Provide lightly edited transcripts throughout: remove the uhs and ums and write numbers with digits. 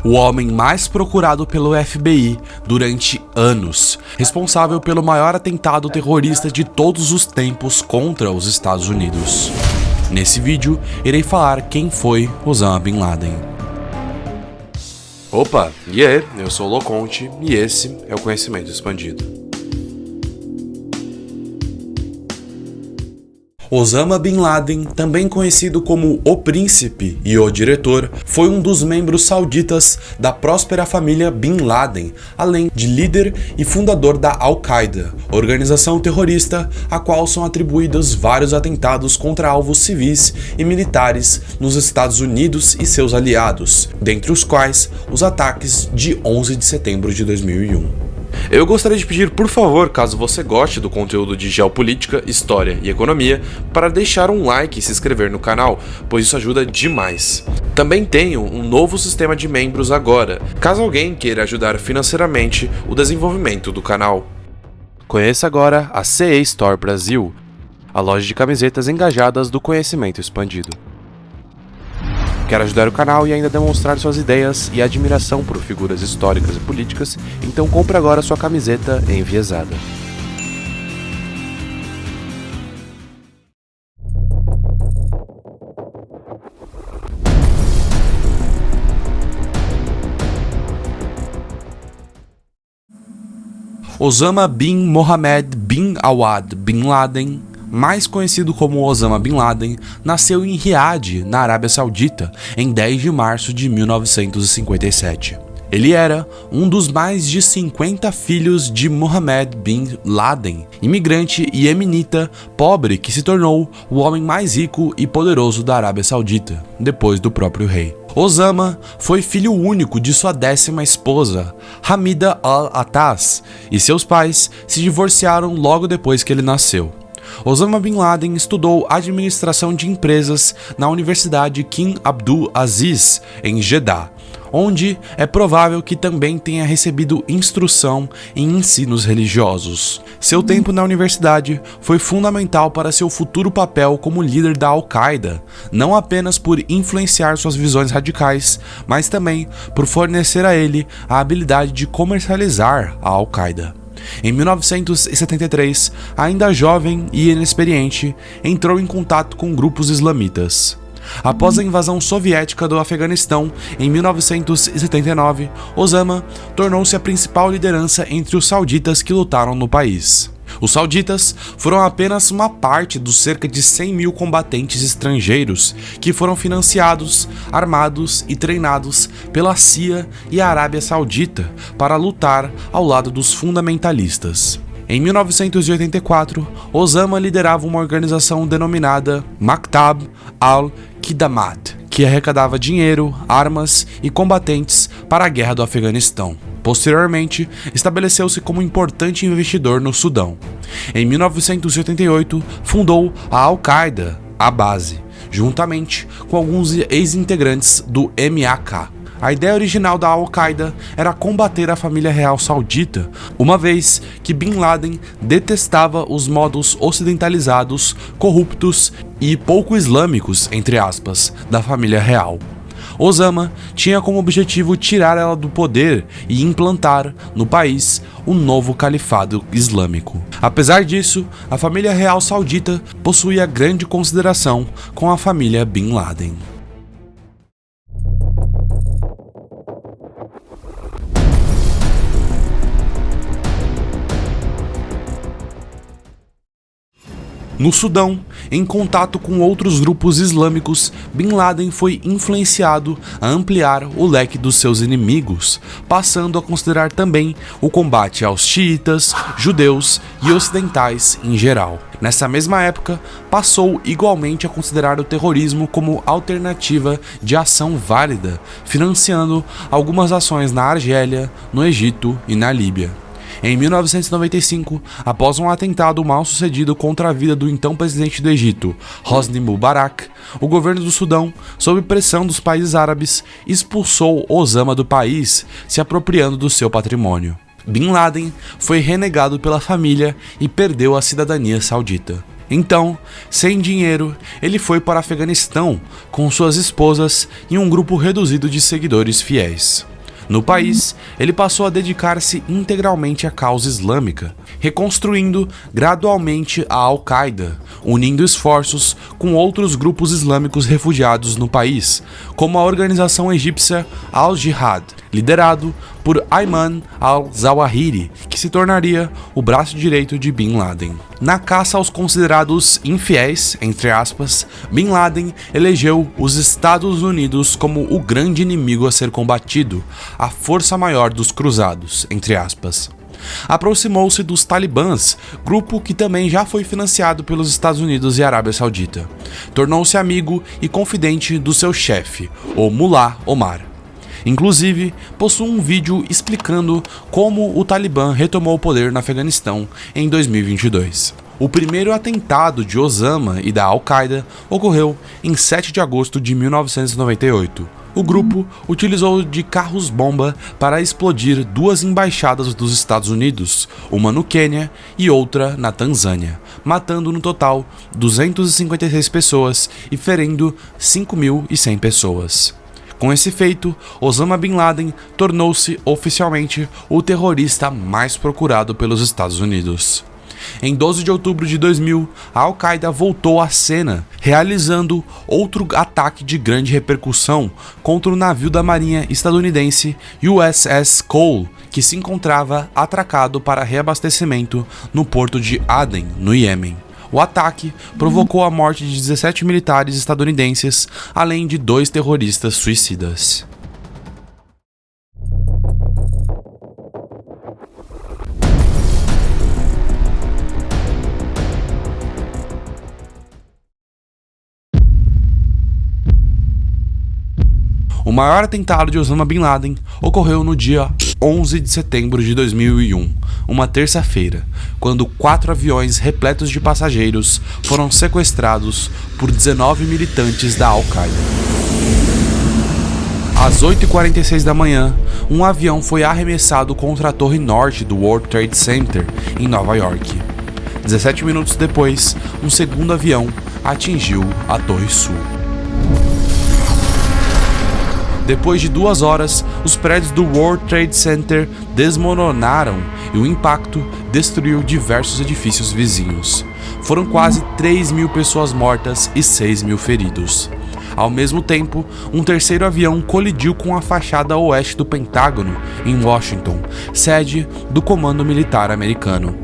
o homem mais procurado pelo FBI durante anos, responsável pelo maior atentado terrorista de todos os tempos contra os Estados Unidos. Nesse vídeo, irei falar quem foi Osama Bin Laden. Opa, e aí, eu sou o Loconte e esse é o Conhecimento Expandido. Osama Bin Laden, também conhecido como o Príncipe e o Diretor, foi um dos membros sauditas da próspera família Bin Laden, além de líder e fundador da Al-Qaeda, organização terrorista a qual são atribuídos vários atentados contra alvos civis e militares nos Estados Unidos e seus aliados, dentre os quais os ataques de 11 de setembro de 2001. Eu gostaria de pedir, por favor, caso você goste do conteúdo de geopolítica, história e economia, para deixar um like e se inscrever no canal, pois isso ajuda demais. Também tenho um novo sistema de membros agora, caso alguém queira ajudar financeiramente o desenvolvimento do canal. Conheça agora a CE Store Brasil, a loja de camisetas engajadas do Conhecimento Expandido. Quer ajudar o canal e ainda demonstrar suas ideias e admiração por figuras históricas e políticas? Então compre agora sua camiseta enviesada. Osama bin Mohammed bin Awad bin Laden, mais conhecido como Osama Bin Laden, nasceu em Riad, na Arábia Saudita, em 10 de março de 1957. Ele era um dos mais de 50 filhos de Mohammed bin Laden, imigrante iemenita pobre que se tornou o homem mais rico e poderoso da Arábia Saudita, depois do próprio rei. Osama foi filho único de sua 10ª esposa, Hamida al-Attaz, e seus pais se divorciaram logo depois que ele nasceu. Osama Bin Laden estudou administração de empresas na Universidade King Abdul Aziz, em Jeddah, onde é provável que também tenha recebido instrução em ensinos religiosos. Seu tempo na universidade foi fundamental para seu futuro papel como líder da Al-Qaeda, não apenas por influenciar suas visões radicais, mas também por fornecer a ele a habilidade de comercializar a Al-Qaeda. Em 1973, ainda jovem e inexperiente, entrou em contato com grupos islamitas. Após a invasão soviética do Afeganistão em 1979, Osama tornou-se a principal liderança entre os sauditas que lutaram no país. Os sauditas foram apenas uma parte dos cerca de 100 mil combatentes estrangeiros que foram financiados, armados e treinados pela CIA e a Arábia Saudita para lutar ao lado dos fundamentalistas. Em 1984, Osama liderava uma organização denominada Maktab al-Khidamat, que arrecadava dinheiro, armas e combatentes para a guerra do Afeganistão. Posteriormente, estabeleceu-se como importante investidor no Sudão. Em 1988, fundou a Al-Qaeda, a base, juntamente com alguns ex-integrantes do MAK. A ideia original da Al-Qaeda era combater a família real saudita, uma vez que Bin Laden detestava os modos ocidentalizados, corruptos e pouco islâmicos, entre aspas, da família real. Osama tinha como objetivo tirar ela do poder e implantar no país o novo califado islâmico. Apesar disso, a família real saudita possuía grande consideração com a família Bin Laden. No Sudão, em contato com outros grupos islâmicos, Bin Laden foi influenciado a ampliar o leque dos seus inimigos, passando a considerar também o combate aos xiitas, judeus e ocidentais em geral. Nessa mesma época, passou igualmente a considerar o terrorismo como alternativa de ação válida, financiando algumas ações na Argélia, no Egito e na Líbia. Em 1995, após um atentado mal sucedido contra a vida do então presidente do Egito, Hosni Mubarak, o governo do Sudão, sob pressão dos países árabes, expulsou Osama do país, se apropriando do seu patrimônio. Bin Laden foi renegado pela família e perdeu a cidadania saudita. Então, sem dinheiro, ele foi para o Afeganistão com suas esposas e um grupo reduzido de seguidores fiéis. No país, ele passou a dedicar-se integralmente à causa islâmica, reconstruindo gradualmente a Al-Qaeda, unindo esforços com outros grupos islâmicos refugiados no país, como a organização egípcia Al-Jihad, liderado por Ayman al-Zawahiri, que se tornaria o braço direito de Bin Laden. Na caça aos considerados infiéis, entre aspas, Bin Laden elegeu os Estados Unidos como o grande inimigo a ser combatido, a força maior dos cruzados, entre aspas. Aproximou-se dos talibãs, grupo que também já foi financiado pelos Estados Unidos e Arábia Saudita. Tornou-se amigo e confidente do seu chefe, o Mullah Omar. Inclusive, possui um vídeo explicando como o Talibã retomou o poder no Afeganistão em 2022. O primeiro atentado de Osama e da Al-Qaeda ocorreu em 7 de agosto de 1998. O grupo utilizou de carros-bomba para explodir 2 embaixadas dos Estados Unidos, uma no Quênia e outra na Tanzânia, matando no total 256 pessoas e ferindo 5.100 pessoas. Com esse feito, Osama Bin Laden tornou-se oficialmente o terrorista mais procurado pelos Estados Unidos. Em 12 de outubro de 2000, a Al-Qaeda voltou à cena, realizando outro ataque de grande repercussão contra o navio da marinha estadunidense USS Cole, que se encontrava atracado para reabastecimento no porto de Aden, no Iêmen. O ataque provocou a morte de 17 militares estadunidenses, além de 2 terroristas suicidas. O maior atentado de Osama Bin Laden ocorreu no dia 11 de setembro de 2001, uma terça-feira, quando 4 aviões repletos de passageiros foram sequestrados por 19 militantes da Al-Qaeda. Às 8h46 da manhã, um avião foi arremessado contra a torre norte do World Trade Center, em Nova York. 17 minutos depois, um segundo avião atingiu a torre sul. Depois de 2 horas, os prédios do World Trade Center desmoronaram e o impacto destruiu diversos edifícios vizinhos. Foram quase 3.000 pessoas mortas e 6.000 feridos. Ao mesmo tempo, um terceiro avião colidiu com a fachada oeste do Pentágono, em Washington, sede do Comando Militar Americano.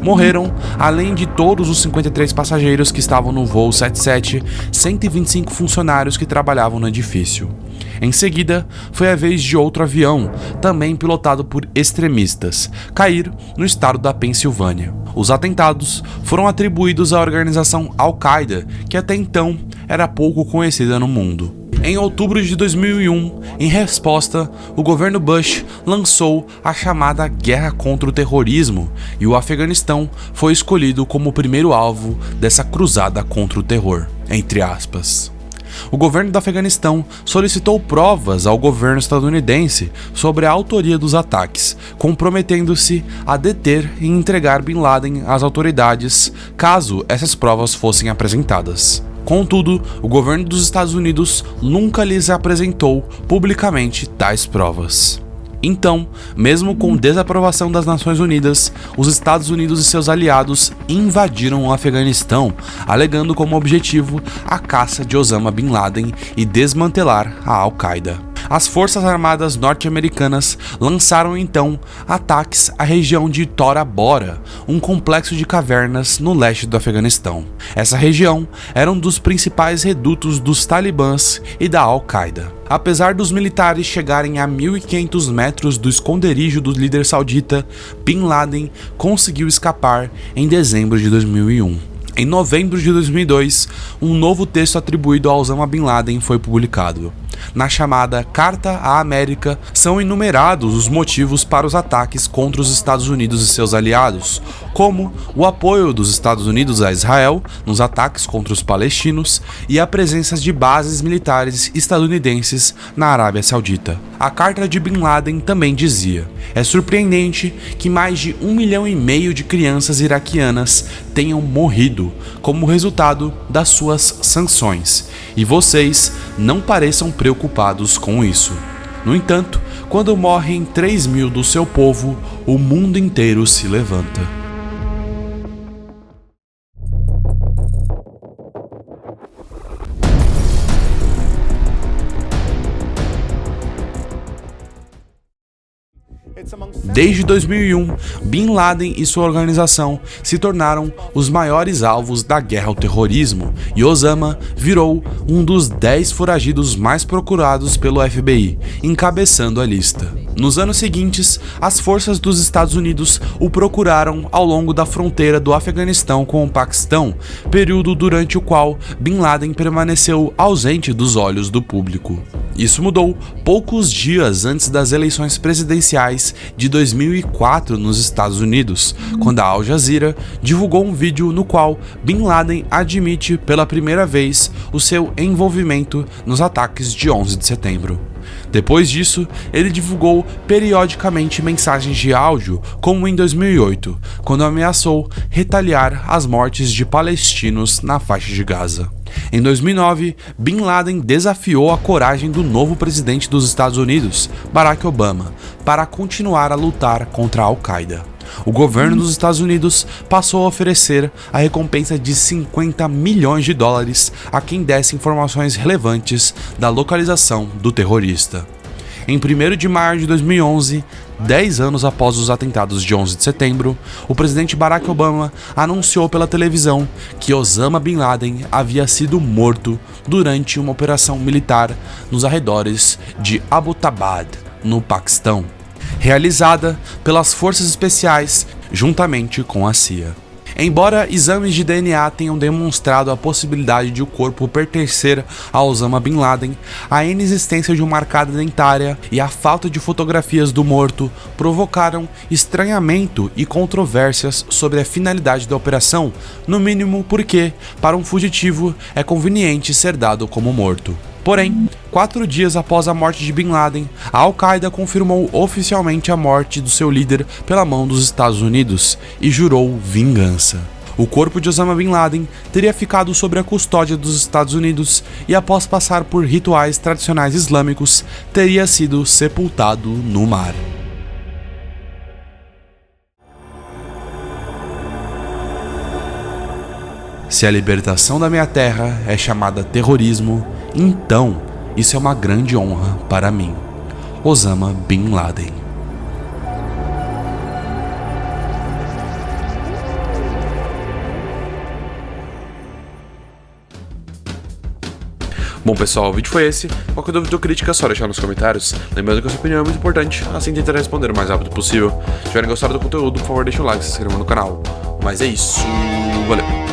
Morreram, além de todos os 53 passageiros que estavam no voo 77, 125 funcionários que trabalhavam no edifício. Em seguida, foi a vez de outro avião, também pilotado por extremistas, cair no estado da Pensilvânia. Os atentados foram atribuídos à organização Al-Qaeda, que até então era pouco conhecida no mundo. Em outubro de 2001, em resposta, o governo Bush lançou a chamada Guerra contra o Terrorismo e o Afeganistão foi escolhido como o primeiro alvo dessa cruzada contra o terror, entre aspas. O governo do Afeganistão solicitou provas ao governo estadunidense sobre a autoria dos ataques, comprometendo-se a deter e entregar Bin Laden às autoridades caso essas provas fossem apresentadas. Contudo, o governo dos Estados Unidos nunca lhes apresentou publicamente tais provas. Então, mesmo com desaprovação das Nações Unidas, os Estados Unidos e seus aliados invadiram o Afeganistão, alegando como objetivo a caça de Osama Bin Laden e desmantelar a Al-Qaeda. As Forças Armadas norte-americanas lançaram então ataques à região de Tora Bora, um complexo de cavernas no leste do Afeganistão. Essa região era um dos principais redutos dos talibãs e da Al-Qaeda. Apesar dos militares chegarem a 1.500 metros do esconderijo do líder saudita, Bin Laden conseguiu escapar em dezembro de 2001. Em novembro de 2002, um novo texto atribuído a Osama Bin Laden foi publicado. Na chamada Carta à América, são enumerados os motivos para os ataques contra os Estados Unidos e seus aliados, como o apoio dos Estados Unidos a Israel nos ataques contra os palestinos e a presença de bases militares estadunidenses na Arábia Saudita. A carta de Bin Laden também dizia: "É surpreendente que mais de 1,5 milhão de crianças iraquianas tenham morrido como resultado das suas sanções, e vocês não pareçam preocupados com isso. No entanto, quando morrem 3.000 do seu povo, o mundo inteiro se levanta. Desde 2001, Bin Laden e sua organização se tornaram os maiores alvos da guerra ao terrorismo, e Osama virou um dos 10 foragidos mais procurados pelo FBI, encabeçando a lista. Nos anos seguintes, as forças dos Estados Unidos o procuraram ao longo da fronteira do Afeganistão com o Paquistão, período durante o qual Bin Laden permaneceu ausente dos olhos do público. Isso mudou poucos dias antes das eleições presidenciais de 2004 nos Estados Unidos, quando a Al Jazeera divulgou um vídeo no qual Bin Laden admite pela primeira vez o seu envolvimento nos ataques de 11 de setembro. Depois disso, ele divulgou periodicamente mensagens de áudio, como em 2008, quando ameaçou retaliar as mortes de palestinos na faixa de Gaza. Em 2009, Bin Laden desafiou a coragem do novo presidente dos Estados Unidos, Barack Obama, para continuar a lutar contra a Al-Qaeda. O governo dos Estados Unidos passou a oferecer a recompensa de 50 milhões de dólares a quem desse informações relevantes da localização do terrorista. Em 1º de maio de 2011, 10 anos após os atentados de 11 de setembro, o presidente Barack Obama anunciou pela televisão que Osama Bin Laden havia sido morto durante uma operação militar nos arredores de Abbottabad, no Paquistão, realizada pelas forças especiais juntamente com a CIA. Embora exames de DNA tenham demonstrado a possibilidade de o corpo pertencer a Osama Bin Laden, a inexistência de uma arcada dentária e a falta de fotografias do morto provocaram estranhamento e controvérsias sobre a finalidade da operação, no mínimo porque, para um fugitivo, é conveniente ser dado como morto. Porém, 4 dias após a morte de Bin Laden, a Al-Qaeda confirmou oficialmente a morte do seu líder pela mão dos Estados Unidos e jurou vingança. O corpo de Osama Bin Laden teria ficado sob a custódia dos Estados Unidos e, após passar por rituais tradicionais islâmicos, teria sido sepultado no mar. Se a libertação da minha terra é chamada terrorismo, então isso é uma grande honra para mim. Osama Bin Laden. Bom pessoal, o vídeo foi esse. Qualquer dúvida ou crítica é só deixar nos comentários. Lembrando que a sua opinião é muito importante, assim tentarei responder o mais rápido possível. Se tiverem gostado do conteúdo, por favor deixe um like e se inscreva no canal. Mas é isso, valeu!